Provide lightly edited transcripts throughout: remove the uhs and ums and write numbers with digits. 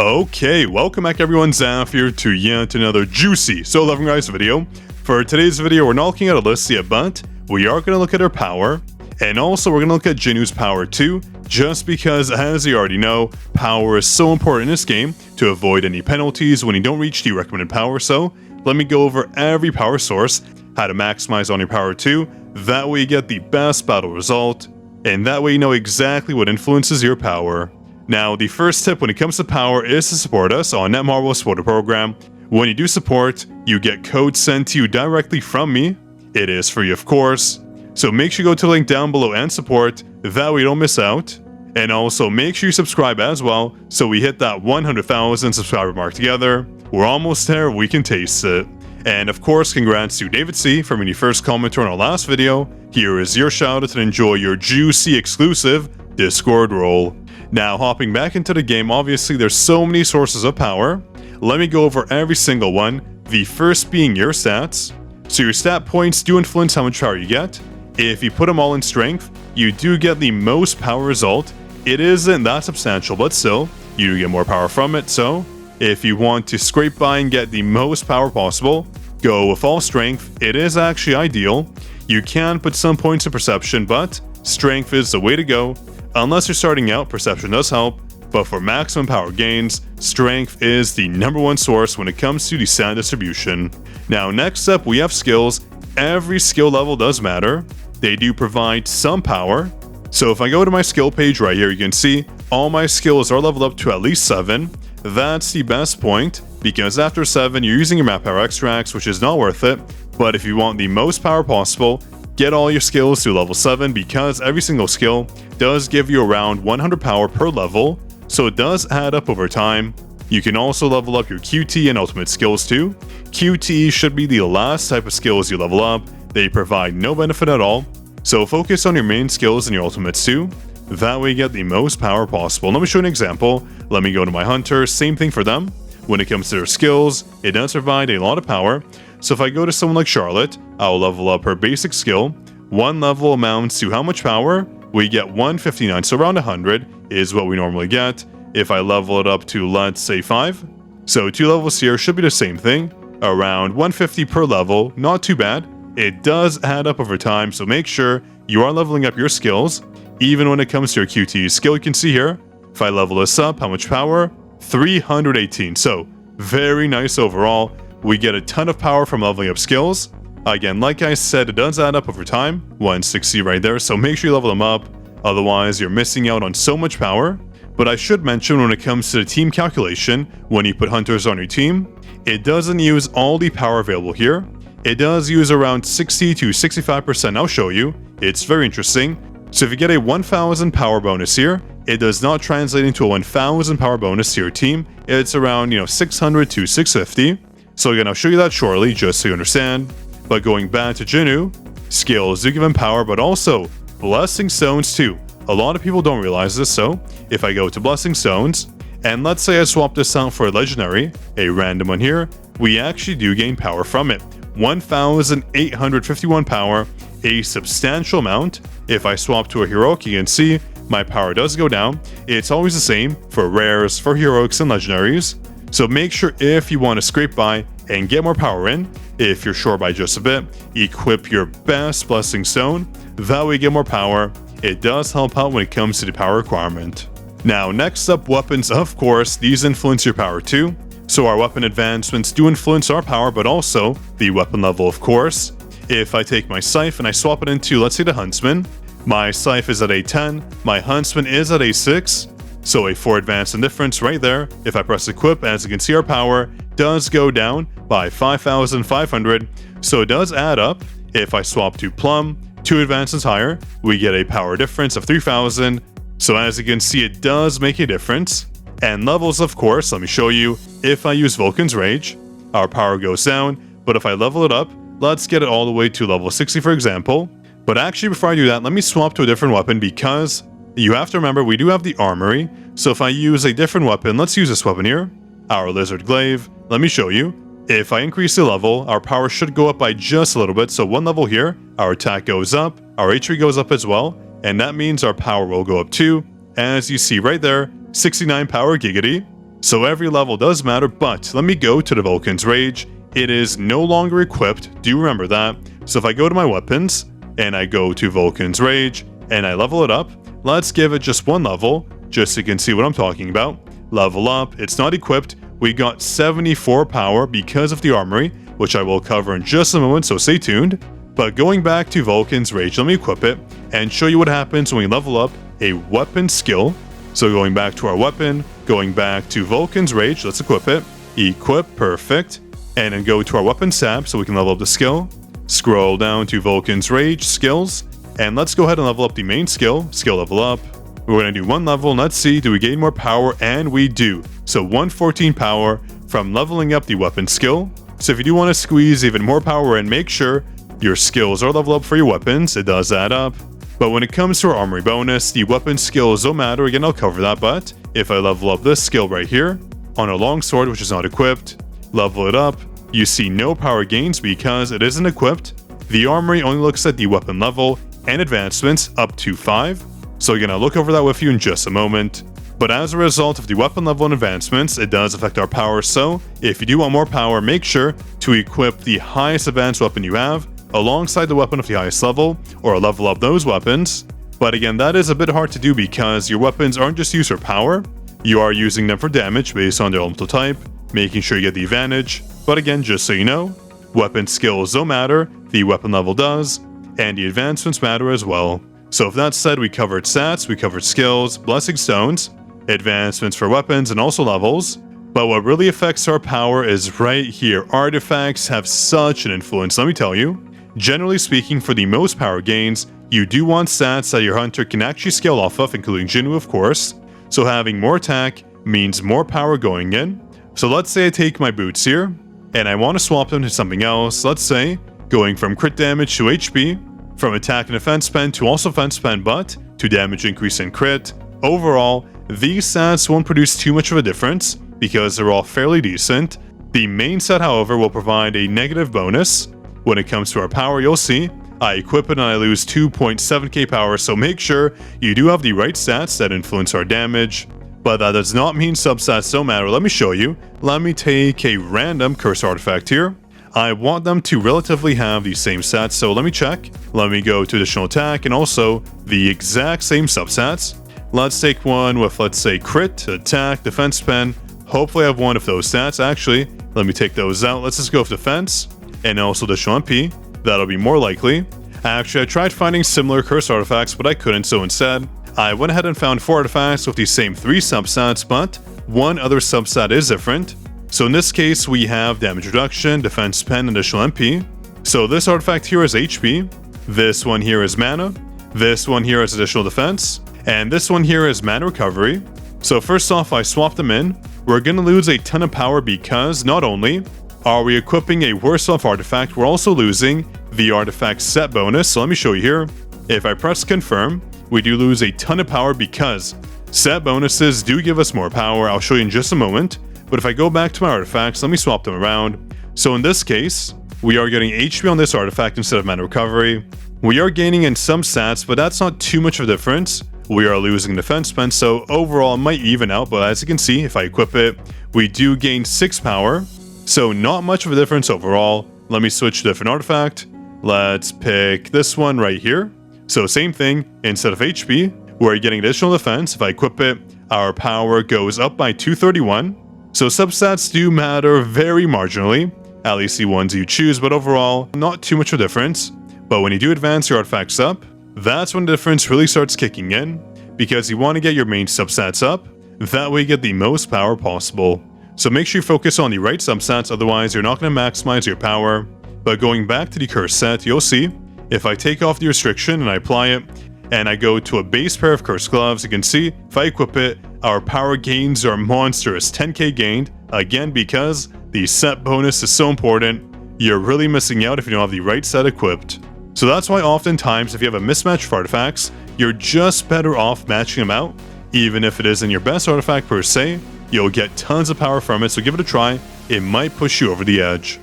Okay, welcome back everyone, Zaf here to yet another juicy Solo Leveling Guys video. For today's video, we're not looking at a list yet, but we are going to look at her power, and also we're going to look at Jinu's power too, just because, as you already know, power is so important in this game to avoid any penalties when you don't reach the recommended power. So let me go over every power source, how to maximize on your power too, that way you get the best battle result, and that way you know exactly what influences your power. Now, the first tip when it comes to power is to support us on Netmarble Supporter Program. When you do support, you get codes sent to you directly from me. It is free, of course. So make sure you go to the link down below and support, that way you don't miss out. And also make sure you subscribe as well, so we hit that 100,000 subscriber mark together. We're almost there, we can taste it. And of course, congrats to David C for being the first commenter on our last video. Here is your shout out to enjoy your juicy exclusive Discord role. Now, hopping back into the game, obviously there's so many sources of power. Let me go over every single one, the first being your stats. So your stat points do influence how much power you get. If you put them all in strength, you do get the most power result. It isn't that substantial, but still, you do get more power from it. So if you want to scrape by and get the most power possible, go with all strength. It is actually ideal. You can put some points in perception, but strength is the way to go. Unless you're starting out, perception does help, but for maximum power gains, strength is the #1 source when it comes to the stat distribution. Now, next up, we have skills. Every skill level does matter. They do provide some power. So if I go to my skill page right here, you can see all my skills are leveled up to at least 7. That's the best point, because after 7, you're using your map power extracts, which is not worth it. But if you want the most power possible, get all your skills to level 7, because every single skill does give you around 100 power per level, so it does add up over time. You can also level up your QT and ultimate skills too. QT should be the last type of skills you level up. They provide no benefit at all, so focus on your main skills and your ultimates too. That way you get the most power possible. Let me show you an example. Let me go to my hunter, same thing for them. When it comes to their skills, it does provide a lot of power. So if I go to someone like Charlotte, I'll level up her basic skill. 1 level amounts to how much power? We get 159, so around 100 is what we normally get. If I level it up to, let's say, 5. So 2 levels here should be the same thing. Around 150 per level, not too bad. It does add up over time, so make sure you are leveling up your skills. Even when it comes to your QT skill, you can see here, if I level this up, how much power? 318, so very nice overall. We get a ton of power from leveling up skills. Again, like I said, it does add up over time. 160 right there, so make sure you level them up. Otherwise, you're missing out on so much power. But I should mention, when it comes to the team calculation, when you put hunters on your team, it doesn't use all the power available here. It does use around 60 to 65%. I'll show you. It's very interesting. So if you get a 1000 power bonus here, it does not translate into a 1000 power bonus to your team. It's around, 600 to 650. So again, I'll show you that shortly, just so you understand. But going back to Jinu, skills do give him power, but also blessing stones too. A lot of people don't realize this, so if I go to blessing stones, and let's say I swap this out for a legendary, a random one here, we actually do gain power from it. 1851 power, a substantial amount. If I swap to a heroic, you can see my power does go down. It's always the same for rares, for heroics, and legendaries. So make sure, if you want to scrape by and get more power in, if you're short by just a bit, equip your best blessing stone. That way you get more power. It does help out when it comes to the power requirement. Now, next up, weapons. Of course, these influence your power too. So our weapon advancements do influence our power, but also the weapon level, of course. If I take my scythe and I swap it into, let's say, the huntsman, my scythe is at a 10, my huntsman is at a 6. So a 4 advance and difference right there. If I press equip, as you can see, our power does go down by 5,500. So it does add up. If I swap to plum, 2 advances higher, we get a power difference of 3,000. So as you can see, it does make a difference. And levels, of course, let me show you. If I use Vulcan's Rage, our power goes down. But if I level it up, let's get it all the way to level 60, for example. But actually, before I do that, let me swap to a different weapon, because you have to remember, we do have the Armory. So if I use a different weapon, let's use this weapon here, our Lizard Glaive. Let me show you. If I increase the level, our power should go up by just a little bit. So 1 level here, our attack goes up, our HP goes up as well, and that means our power will go up too. As you see right there, 69 power giggity. So every level does matter, but let me go to the Vulcan's Rage. It is no longer equipped, do remember that. So if I go to my weapons, and I go to Vulcan's Rage, and I level it up, let's give it just one level, just so you can see what I'm talking about. Level up, it's not equipped, we got 74 power because of the Armory, which I will cover in just a moment, so stay tuned. But going back to Vulcan's Rage, let me equip it, and show you what happens when we level up a weapon skill. So going back to our weapon, going back to Vulcan's Rage, let's equip it. Equip, perfect. And then go to our weapon tab so we can level up the skill. Scroll down to Vulcan's Rage, skills. And let's go ahead and level up the main skill, skill level up. We're going to do one level, and let's see, do we gain more power? And we do. So 114 power from leveling up the weapon skill. So if you do want to squeeze even more power in, make sure your skills are leveled up for your weapons, it does add up. But when it comes to our Armory bonus, the weapon skills don't matter, again I'll cover that, but if I level up this skill right here, on a longsword which is not equipped, level it up, you see no power gains because it isn't equipped. The Armory only looks at the weapon level and advancements up to 5, so again I'll look over that with you in just a moment. But as a result of the weapon level and advancements, it does affect our power, so if you do want more power, make sure to equip the highest advanced weapon you have, alongside the weapon of the highest level, or level up those weapons. But again, that is a bit hard to do because your weapons aren't just used for power, you are using them for damage based on their elemental type, making sure you get the advantage. But again, just so you know, weapon skills don't matter, the weapon level does, and the advancements matter as well. So with that said, we covered stats, we covered skills, blessing stones, advancements for weapons, and also levels. But what really affects our power is right here. Artifacts have such an influence, let me tell you. Generally speaking, for the most power gains, you do want stats that your hunter can actually scale off of, including Jinu of course. So having more attack means more power going in. So let's say I take my boots here, and I want to swap them to something else. Let's say, going from crit damage to HP, from attack and defense pen to also defense pen, but to damage increase and crit. Overall, these stats won't produce too much of a difference, because they're all fairly decent. The main set, however, will provide a negative bonus. When it comes to our power, you'll see, I equip it and I lose 2.7k power, so make sure you do have the right stats that influence our damage. But that does not mean substats don't matter. Let me show you. Let me take a random curse artifact here. I want them to relatively have the same stats, so let me check. Let me go to additional attack and also the exact same substats. Let's take one with, let's say, crit, attack, defense pen. Hopefully I have one of those stats. Actually, let me take those out. Let's just go with defense and also additional MP. That'll be more likely. Actually, I tried finding similar curse artifacts, but I couldn't, so instead, I went ahead and found 4 artifacts with the same 3 substats, but one other substat is different. So in this case, we have damage reduction, defense pen, and additional MP. So this artifact here is HP, this one here is mana, this one here is additional defense, and this one here is mana recovery. So first off, I swap them in. We're going to lose a ton of power because not only are we equipping a worse off artifact, we're also losing the artifact set bonus. So let me show you here. If I press confirm, we do lose a ton of power because set bonuses do give us more power. I'll show you in just a moment. But if I go back to my artifacts, let me swap them around. So in this case, we are getting HP on this artifact instead of mana recovery. We are gaining in some stats, but that's not too much of a difference. We are losing defense pen, so overall it might even out, but as you can see, if I equip it, we do gain 6 power. So not much of a difference overall. Let me switch to a different artifact. Let's pick this one right here. So same thing, instead of HP, we're getting additional defense. If I equip it, our power goes up by 231. So substats do matter very marginally, at least the ones you choose, but overall, not too much of a difference. But when you do advance your artifacts up, that's when the difference really starts kicking in, because you want to get your main substats up, that way you get the most power possible. So make sure you focus on the right substats, otherwise you're not going to maximize your power. But going back to the curse set, you'll see, if I take off the restriction and I apply it, and I go to a base pair of curse gloves, you can see, if I equip it, our power gains are monstrous, 10k gained, again because the set bonus is so important. You're really missing out if you don't have the right set equipped. So that's why oftentimes if you have a mismatch of artifacts, you're just better off matching them out. Even if it isn't your best artifact per se, you'll get tons of power from it, so give it a try. It might push you over the edge.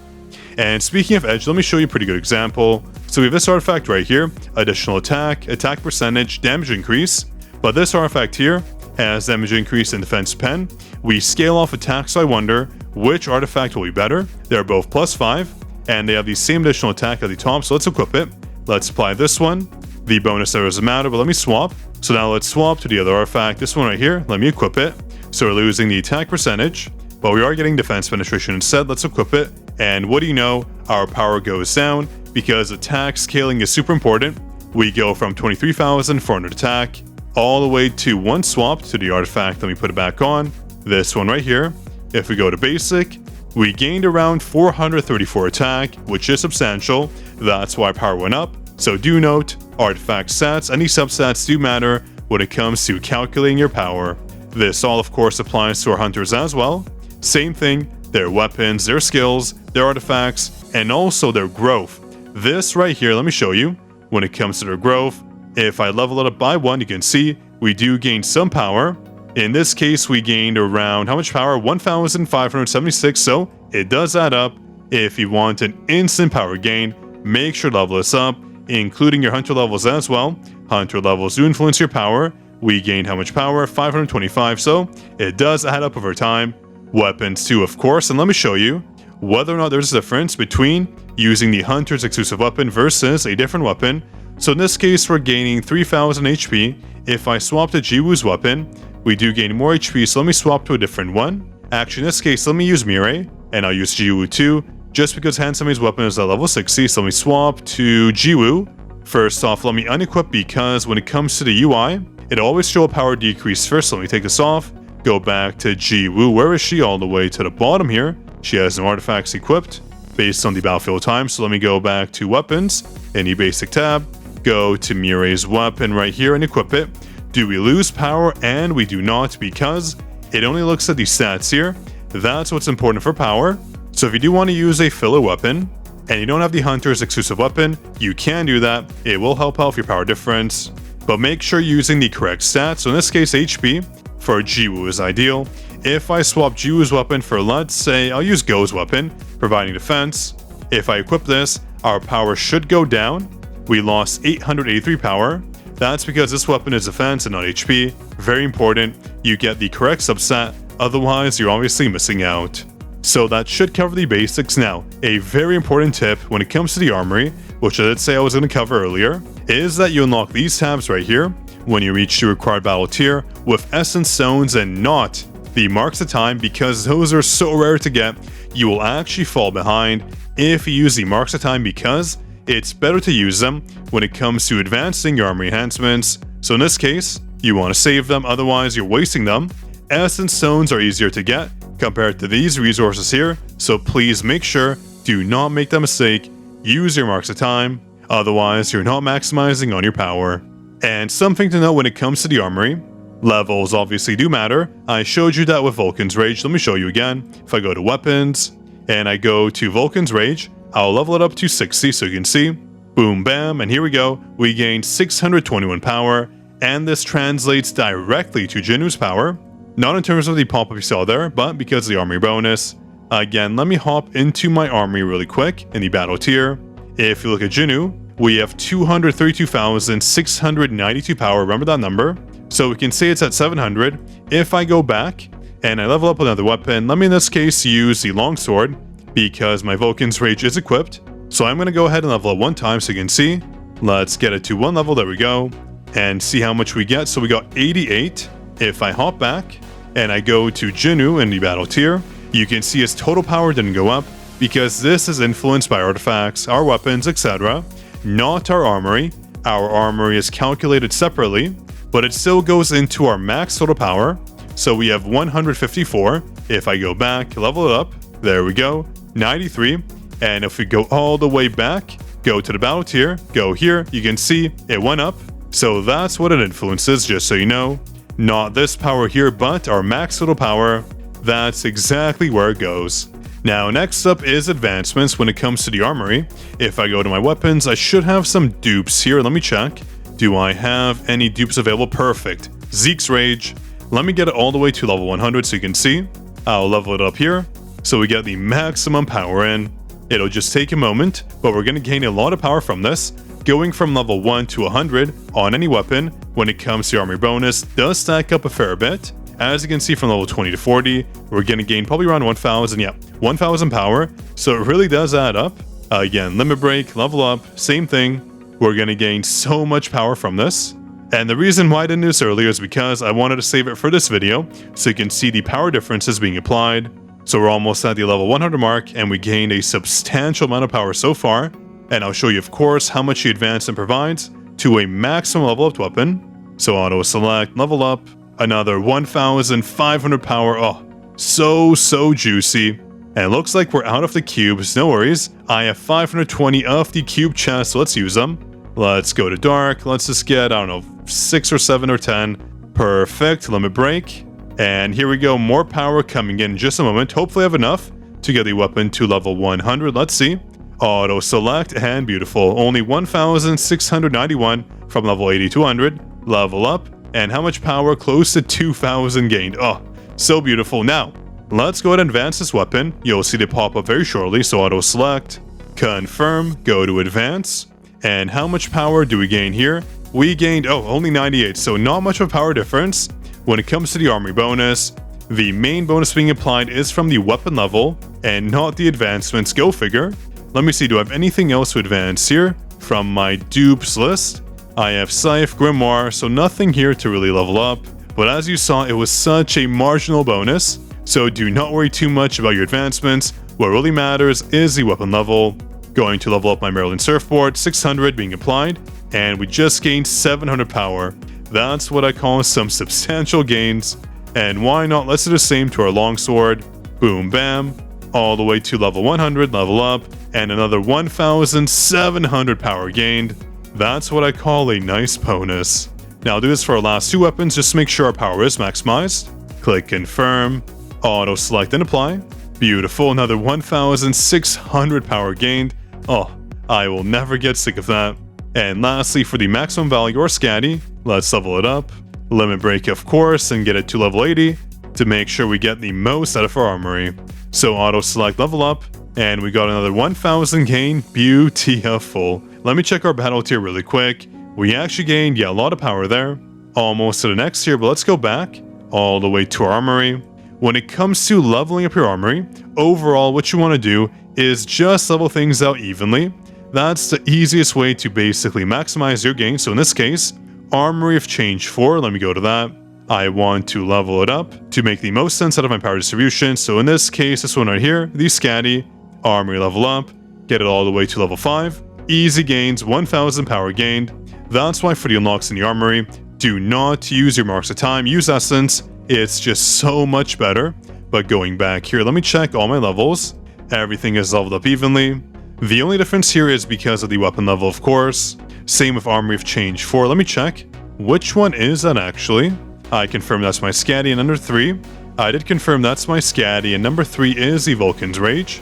And speaking of edge, let me show you a pretty good example. So we have this artifact right here, additional attack, attack percentage, damage increase. But this artifact here has damage increase and defense pen. We scale off attacks, so I wonder which artifact will be better. They're both +5, and they have the same additional attack at the top, so let's equip it. Let's apply this one. The bonus there doesn't matter, but let me swap. So now let's swap to the other artifact, this one right here. Let me equip it. So we're losing the attack percentage, but we are getting defense penetration instead. Let's equip it. And what do you know? Our power goes down because attack scaling is super important. We go from 23,400 attack all the way to one swap to the artifact. Let me put it back on. This one right here. If we go to basic, we gained around 434 attack, which is substantial. That's why power went up. So do note, artifact stats, any substats do matter when it comes to calculating your power. This all of course applies to our hunters as well. Same thing, their weapons, their skills, their artifacts, and also their growth. This right here, let me show you. When it comes to their growth, if I level it up by 1, you can see we do gain some power. In this case, we gained around, how much power? 1,576, so it does add up. If you want an instant power gain, make sure to level this up, including your hunter levels as well. Hunter levels do influence your power. We gained how much power? 525, so it does add up over time. Weapons too, of course, and let me show you whether or not there's a difference between using the hunter's exclusive weapon versus a different weapon. So in this case, we're gaining 3,000 HP. If I swap to Jiwoo's weapon, we do gain more HP, so let me swap to a different one. Actually, in this case, let me use Mirai, and I'll use Jiwoo too, just because Hanseme's weapon is at level 60, so let me swap to Jiwoo. First off, let me unequip because when it comes to the UI, it always shows a power decrease first, so let me take this off. Go back to Jiwoo. Where is she? All the way to the bottom here. She has no artifacts equipped based on the battlefield time, so let me go back to weapons, any basic tab, go to Mirai's weapon right here and equip it. Do we lose power? And we do not, because it only looks at the stats here. That's what's important for power. So if you do want to use a filler weapon and you don't have the hunter's exclusive weapon, you can do that. It will help out your power difference, but make sure you're using the correct stats. So in this case, HP for Jiwoo is ideal. If I swap Jiwoo's weapon for, let's say, I'll use Go's weapon, providing defense. If I equip this, our power should go down. We lost 883 power. That's because this weapon is defense and not HP. Very important, you get the correct substat, otherwise you're obviously missing out. So that should cover the basics. Now, a very important tip when it comes to the armory, which I did say I was going to cover earlier, is that you unlock these tabs right here when you reach the required battle tier with essence stones and not the marks of time, because those are so rare to get. You will actually fall behind if you use the marks of time, because it's better to use them when it comes to advancing your armory enhancements. So in this case, you want to save them, otherwise you're wasting them. Essence stones are easier to get compared to these resources here, so please make sure, do not make that mistake. Use your marks of time, otherwise you're not maximizing on your power. And something to know when it comes to the armory, levels obviously do matter. I showed you that with Vulcan's Rage. Let me show you again. If I go to weapons and I go to Vulcan's Rage, I'll level it up to 60 so you can see. Boom, bam, and here we go. We gained 621 power, and this translates directly to Jinwoo's power. Not in terms of the pop-up you saw there, but because of the armory bonus. Again, let me hop into my armory really quick in the battle tier. If you look at Jinwoo, we have 232,692 power, remember that number? So we can say it's at 700. If I go back and I level up another weapon, let me in this case use the longsword because my Vulcan's Rage is equipped. So I'm going to go ahead and level it one time so you can see. Let's get it to one level, there we go, and see how much we get. So we got 88. If I hop back and I go to Jinwoo in the battle tier, you can see his total power didn't go up because this is influenced by artifacts, our weapons, etc., not our armory. Our armory is calculated separately, but it still goes into our max total power. So we have 154. If I go back, level it up, there we go, 93. And if we go all the way back, go to the battle tier, go here, you can see it went up. So that's what it influences, just so you know. Not this power here, but our max total power. That's exactly where it goes. Now, next up is advancements when it comes to the armory. If I go to my weapons, I should have some dupes here. Let me check. Do I have any dupes available? Perfect. Zeke's Rage. Let me get it all the way to level 100 so you can see. I'll level it up here so we get the maximum power in. It'll just take a moment, but we're going to gain a lot of power from this. going from level 1 to 100 on any weapon when it comes to armor bonus does stack up a fair bit. As you can see, from level 20 to 40, we're going to gain probably around 1,000 power, so it really does add up. Again, limit break, level up, same thing. We're going to gain so much power from this. And the reason why I didn't do this earlier is because I wanted to save it for this video, so you can see the power differences being applied. So we're almost at the level 100 mark, and we gained a substantial amount of power so far. And I'll show you, of course, how much the advancement provides to a maximum level up weapon. So auto select, level up, another 1,500 power. Oh, so juicy. And it looks like we're out of the cubes, no worries. I have 520 of the cube chests, so let's use them. Let's go to dark, let's just get, I don't know, 6 or 7 or 10. Perfect, limit break. And here we go, more power coming in just a moment. Hopefully I have enough to get the weapon to level 100, let's see. Auto select, and beautiful. Only 1,691 from level 80 to 100. Level up, and how much power? Close to 2,000 gained. Oh, so beautiful. Now, let's go ahead and advance this weapon. You'll see it pop up very shortly, so auto select, confirm, go to advance. And how much power do we gain here? We gained, only 98, so not much of a power difference. When it comes to the armory bonus, the main bonus being applied is from the weapon level, and not the advancements, go figure. Let me see, do I have anything else to advance here? From my dupes list, I have Scythe, Grimoire, so nothing here to really level up. But as you saw, it was such a marginal bonus, so do not worry too much about your advancements. What really matters is the weapon level. Going to level up my Maryland surfboard, 600 being applied, and we just gained 700 power. That's what I call some substantial gains. And why not? Let's do the same to our longsword. Boom, bam, all the way to level 100, level up, and another 1,700 power gained. That's what I call a nice bonus. Now I'll do this for our last 2 weapons, just to make sure our power is maximized. Click confirm, auto select and apply. Beautiful, another 1,600 power gained. Oh, I will never get sick of that. And lastly, for the maximum value or scatty, let's level it up. Limit break, of course, and get it to level 80 to make sure we get the most out of our armory. So auto select, level up, and we got another 1,000 gain. Beautiful. Let me check our battle tier really quick. We actually gained, a lot of power there. Almost to the next tier, but let's go back all the way to our armory. When it comes to leveling up your armory, overall what you want to do is just level things out evenly. That's the easiest way to basically maximize your gain. So in this case, Armory of Change 4, let me go to that. I want to level it up to make the most sense out of my power distribution. So in this case, this one right here, the Scatty, Armory level up, get it all the way to level 5. Easy gains, 1,000 power gained. That's why for the unlocks in the Armory, do not use your marks of time, use Essence. It's just so much better. But going back here, let me check all my levels. Everything is leveled up evenly. The only difference here is because of the weapon level, of course. Same with Armory of Change 4. Let me check. Which one is that actually? I confirm that's my Scatty, and number 3. I did confirm that's my Scatty, and number 3 is the Vulcan's Rage.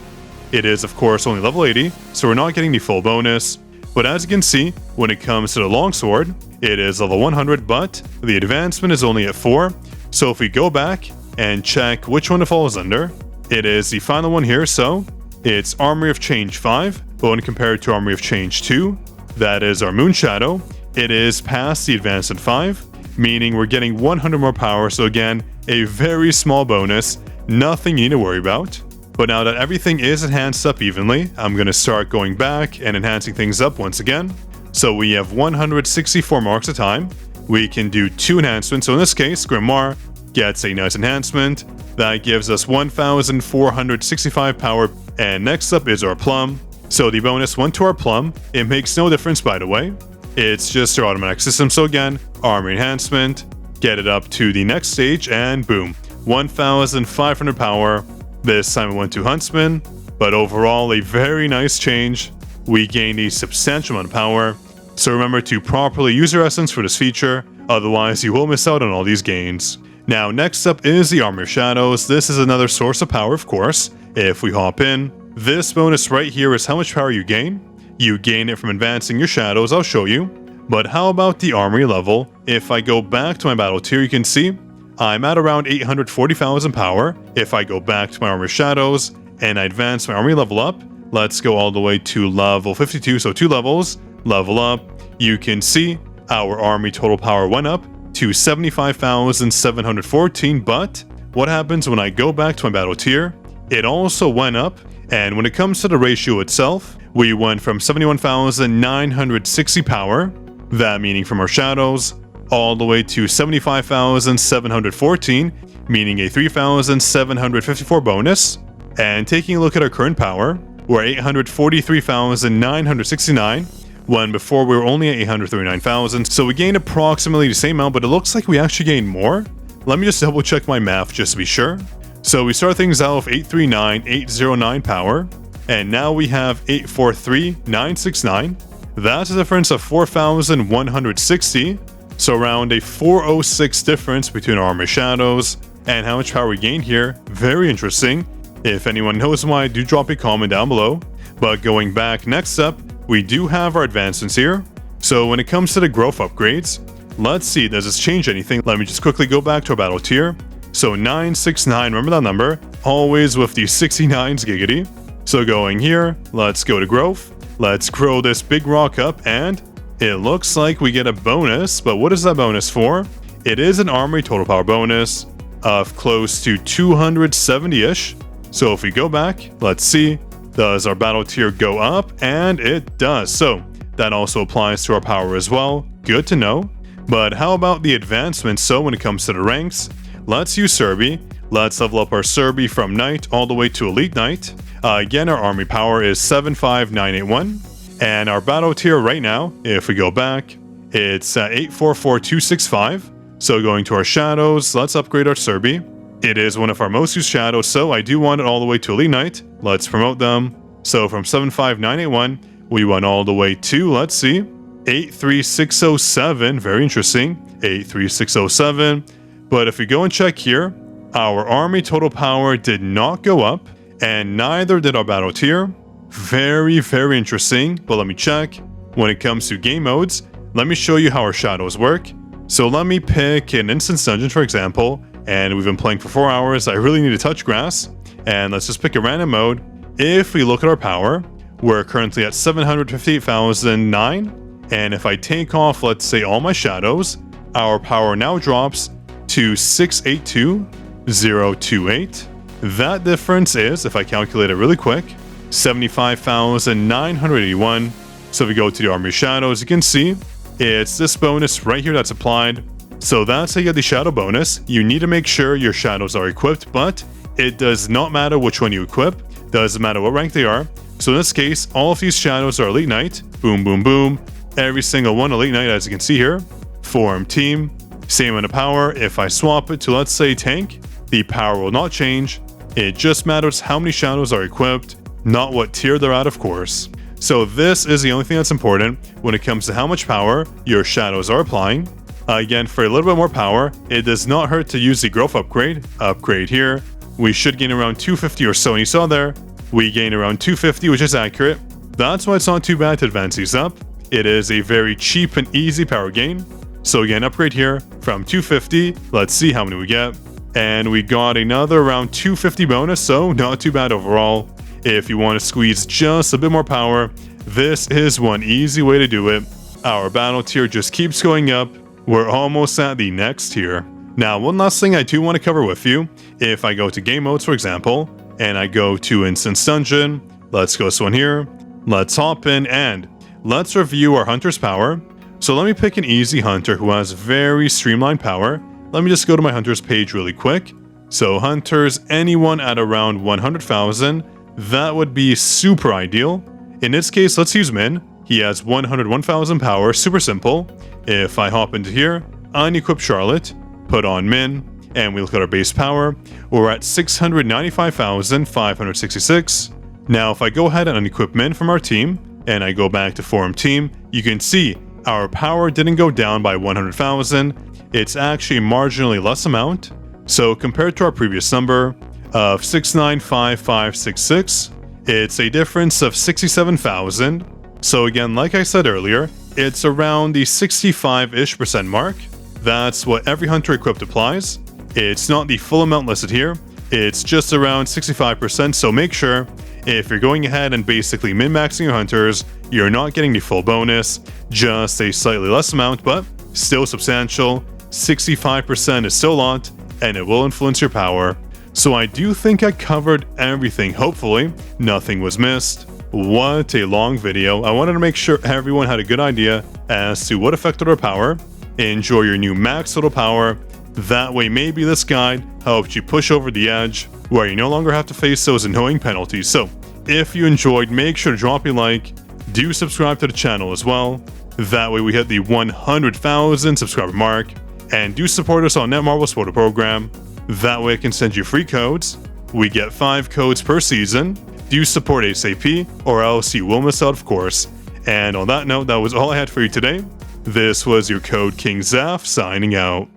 It is, of course, only level 80, so we're not getting the full bonus. But as you can see, when it comes to the longsword, it is level 100, but the advancement is only at 4. So if we go back and check which one it falls under, it is the final one here, so it's Armory of Change 5, but when compared to Armory of Change 2, that is our Moon Shadow, it is past the advancement 5, meaning we're getting 100 more power, so again, a very small bonus, nothing you need to worry about. But now that everything is enhanced up evenly, I'm going to start going back and enhancing things up once again. So we have 164 marks a time. We can do 2 enhancements, so in this case, Grimoire gets a nice enhancement. That gives us 1,465 power, and next up is our Plum. So the bonus went to our Plum. It makes no difference, by the way. It's just our automatic system, so again, Armory enhancement, get it up to the next stage, and boom, 1,500 power. This time it went to Huntsman, but overall a very nice change. We gained a substantial amount of power. So remember to properly use your essence for this feature, otherwise you will miss out on all these gains. Now next up is the Armor of Shadows. This is another source of power, of course. If we hop in, this bonus right here is how much power you gain. You gain it from advancing your shadows, I'll show you. But how about the Armory level? If I go back to my battle tier, you can see I'm at around 840,000 power. If I go back to my Armor of Shadows and I advance my Armory level up, let's go all the way to level 52, so 2 levels. level up, you can see our army total power went up to 75,714, but what happens when I go back to my battle tier? It also went up, and when it comes to the ratio itself, we went from 71,960 power, that meaning from our shadows, all the way to 75,714, meaning a 3,754 bonus. And taking a look at our current power, we're 843,969, when before we were only at 839,000, so we gained approximately the same amount, but it looks like we actually gained more. Let me just double check my math just to be sure. So we start things out with 839,809 power, and now we have 843,969. That's a difference of 4,160, so around a 406 difference between our armor shadows and how much power we gain here. Very interesting. If anyone knows why, do drop a comment down below. But going back, next up, we do have our advancements here. So when it comes to the growth upgrades, let's see, does this change anything? Let me just quickly go back to our battle tier. So 969, remember that number? Always with the 69s, giggity. So going here, let's go to growth. Let's grow this big rock up, and it looks like we get a bonus, but what is that bonus for? It is an armory total power bonus of close to 270-ish. So if we go back, let's see, does our battle tier go up? And it does. So that also applies to our power as well. Good to know. But how about the advancements? So when it comes to the ranks, let's use Serbi. Let's level up our Serbi from Knight all the way to Elite Knight. Again, our army power is 75981. And our battle tier right now, if we go back, it's 844265. So going to our shadows, let's upgrade our Serbi. It is one of our most used shadows, so I do want it all the way to Elite Knight. Let's promote them. So from 75981, we went all the way to, let's see, 83607. Very interesting. 83607. But if we go and check here, our army total power did not go up, and neither did our battle tier. Very, very interesting. But let me check. When it comes to game modes, let me show you how our shadows work. So let me pick an instance dungeon, for example, and we've been playing for 4 hours. I really need to touch grass, and let's just pick a random mode. If we look at our power, we're currently at 758,009, and if I take off, let's say, all my shadows, our power now drops to 682,028. That difference is, if I calculate it really quick, 75,981. So if we go to the army shadows, you can see it's this bonus right here that's applied. So that's how you get the shadow bonus. You need to make sure your shadows are equipped, but it does not matter which one you equip. Doesn't matter what rank they are. So in this case, all of these shadows are Elite Knight. Boom, boom, boom. Every single one Elite Knight, as you can see here. Form team. Same amount of power. If I swap it to, let's say, tank, the power will not change. It just matters how many shadows are equipped, not what tier they're at, of course. So this is the only thing that's important when it comes to how much power your shadows are applying. Again, for a little bit more power, it does not hurt to use the growth upgrade. Upgrade here. We should gain around 250 or so, and you saw there, we gain around 250, which is accurate. That's why it's not too bad to advance these up. It is a very cheap and easy power gain. So again, upgrade here from 250. Let's see how many we get. And we got another around 250 bonus, so not too bad overall. If you want to squeeze just a bit more power, this is one easy way to do it. Our battle tier just keeps going up. We're almost at the next tier. Now, one last thing I do want to cover with you. If I go to game modes, for example, and I go to instance dungeon, let's go this one here. Let's hop in and let's review our hunter's power. So let me pick an easy hunter who has very streamlined power. Let me just go to my hunters page really quick. So hunters, anyone at around 100,000, that would be super ideal. In this case, let's use Min. He has 101,000 power, super simple. If I hop into here, unequip Charlotte, put on Min, and we look at our base power, we're at 695,566. Now, if I go ahead and unequip Min from our team, and I go back to form team, you can see our power didn't go down by 100,000. It's actually a marginally less amount. So compared to our previous number of 695,566, it's a difference of 67,000. So again, like I said earlier, it's around the 65-ish% mark. That's what every hunter equipped applies. It's not the full amount listed here. It's just around 65%, so make sure if you're going ahead and basically min-maxing your hunters, you're not getting the full bonus, just a slightly less amount, but still substantial. 65% is still a lot, and it will influence your power. So I do think I covered everything. Hopefully, nothing was missed. What a long video. I wanted to make sure everyone had a good idea as to what affected our power. Enjoy your new max total power. That way maybe this guide helped you push over the edge where you no longer have to face those annoying penalties. So if you enjoyed, make sure to drop a like. Do subscribe to the channel as well. That way we hit the 100,000 subscriber mark. And do support us on Netmarble Supporter Program. That way I can send you free codes. We get 5 codes per season. Do support ASAP or else you will miss out, of course. And on that note, that was all I had for you today. This was your Code King Zaf signing out.